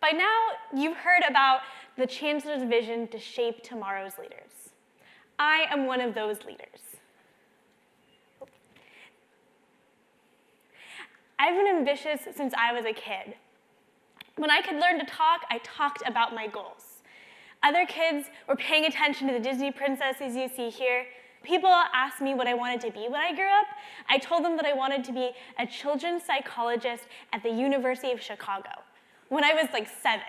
By now, you've heard about the Chancellor's vision to shape tomorrow's leaders. I am one of those leaders. I've been ambitious since I was a kid. When I could learn to talk, I talked about my goals. Other kids were paying attention to the Disney princesses you see here. People asked me what I wanted to be when I grew up. I told them that I wanted to be a children's psychologist at the University of Chicago when I was like 7.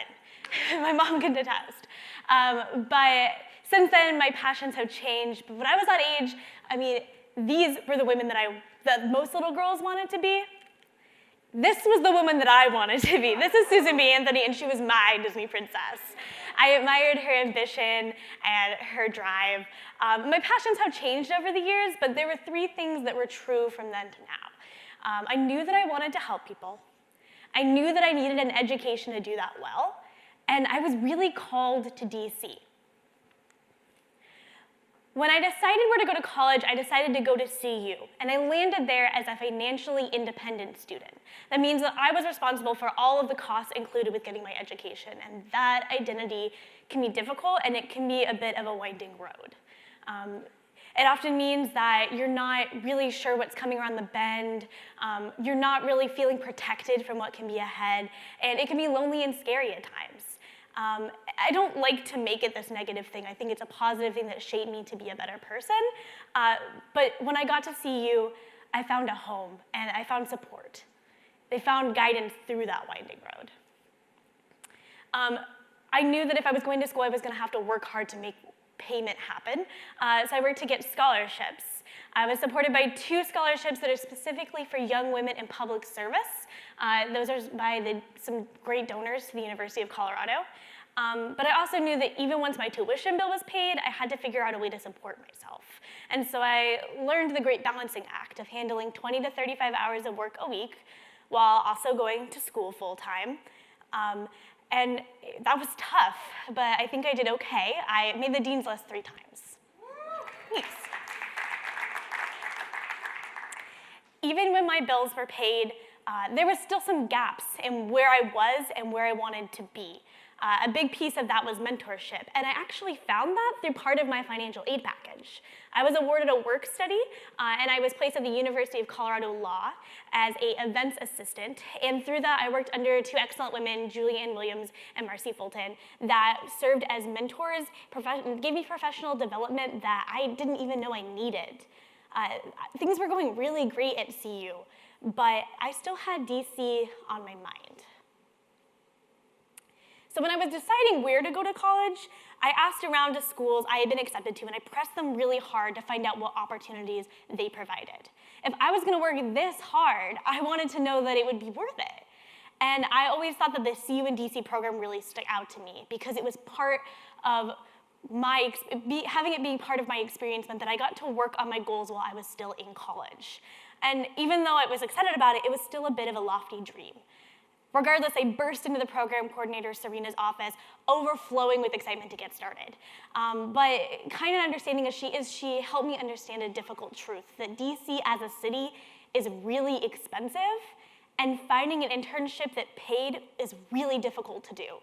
My mom can attest. But since then, my passions have changed. But when I was that age, I mean, these were the women that most little girls wanted to be. This was the woman that I wanted to be. This is Susan B. Anthony, and she was my Disney princess. I admired her ambition and her drive. My passions have changed over the years, but there were 3 things that were true from then to now. I knew that I wanted to help people. I knew that I needed an education to do that well, and I was really called to DC. When I decided where to go to college, I decided to go to CU, and I landed there as a financially independent student. That means that I was responsible for all of the costs included with getting my education, and that identity can be difficult, and it can be a bit of a winding road. It often means that you're not really sure what's coming around the bend, you're not really feeling protected from what can be ahead, and it can be lonely and scary at times. I don't like to make it this negative thing. I think it's a positive thing that shaped me to be a better person. But when I got to CU, I found a home and I found support. They found guidance through that winding road. I knew that if I was going to school, I was going to have to work hard to make payment happen. So I worked to get scholarships. I was supported by 2 scholarships that are specifically for young women in public service. Those are by some great donors to the University of Colorado. But I also knew that even once my tuition bill was paid, I had to figure out a way to support myself. And so I learned the great balancing act of handling 20 to 35 hours of work a week while also going to school full-time. And that was tough, but I think I did okay. I made the dean's list 3 times. Thanks. Even when my bills were paid, there was still some gaps in where I was and where I wanted to be. A big piece of that was mentorship, and I actually found that through part of my financial aid package. I was awarded a work study, and I was placed at the University of Colorado Law as an events assistant, and through that I worked under 2 excellent women, Julie Ann Williams and Marcy Fulton, that served as mentors, gave me professional development that I didn't even know I needed. Things were going really great at CU, but I still had DC on my mind. So when I was deciding where to go to college, I asked around to schools I had been accepted to, and I pressed them really hard to find out what opportunities they provided. If I was gonna work this hard, I wanted to know that it would be worth it. And I always thought that the CU and DC program really stuck out to me because it was part of having it being part of my experience meant that I got to work on my goals while I was still in college. And even though I was excited about it, it was still a bit of a lofty dream. Regardless, I burst into the program coordinator, Serena's office, overflowing with excitement to get started. But kind of understanding as she is, she helped me understand a difficult truth, that DC as a city is really expensive, and finding an internship that paid is really difficult to do.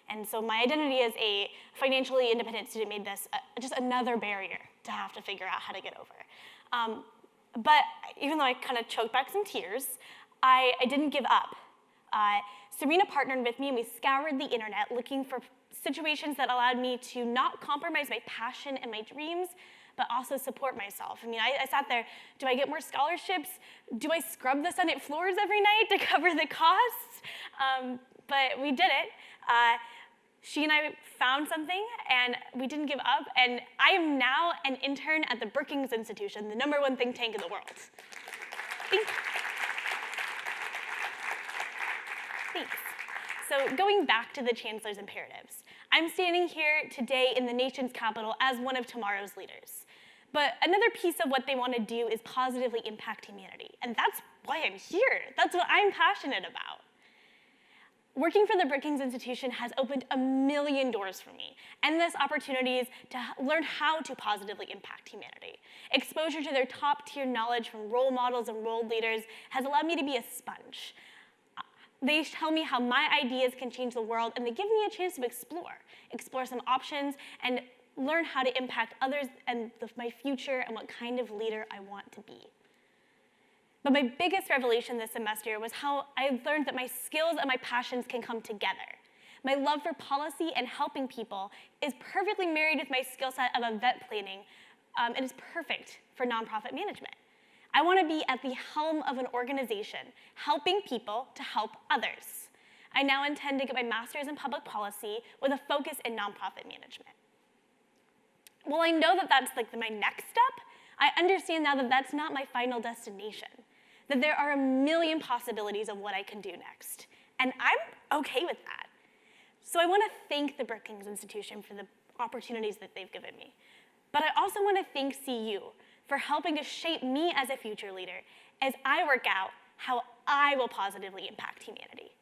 And so my identity as a financially independent student made this just another barrier to have to figure out how to get over. But even though I kind of choked back some tears, I didn't give up. Serena partnered with me and we scoured the internet looking for situations that allowed me to not compromise my passion and my dreams, but also support myself. I mean, I sat there, do I get more scholarships? Do I scrub the Senate floors every night to cover the costs? But we did it. She and I found something, and we didn't give up, and I am now an intern at the Brookings Institution, the #1 think tank in the world. Thanks. So going back to the Chancellor's imperatives, I'm standing here today in the nation's capital as one of tomorrow's leaders. But another piece of what they want to do is positively impact humanity, and that's why I'm here. That's what I'm passionate about. Working for the Brookings Institution has opened a million doors for me, endless opportunities to learn how to positively impact humanity. Exposure to their top-tier knowledge from role models and world leaders has allowed me to be a sponge. They tell me how my ideas can change the world, and they give me a chance to explore some options, and learn how to impact others and my future and what kind of leader I want to be. But my biggest revelation this semester was how I learned that my skills and my passions can come together. My love for policy and helping people is perfectly married with my skill set of event planning, and is perfect for nonprofit management. I want to be at the helm of an organization, helping people to help others. I now intend to get my master's in public policy with a focus in nonprofit management. Well, I know that that's like my next step. I understand now that that's not my final destination, that there are a million possibilities of what I can do next, and I'm okay with that. So I want to thank the Brookings Institution for the opportunities that they've given me, but I also want to thank CU for helping to shape me as a future leader as I work out how I will positively impact humanity.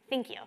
Thank you.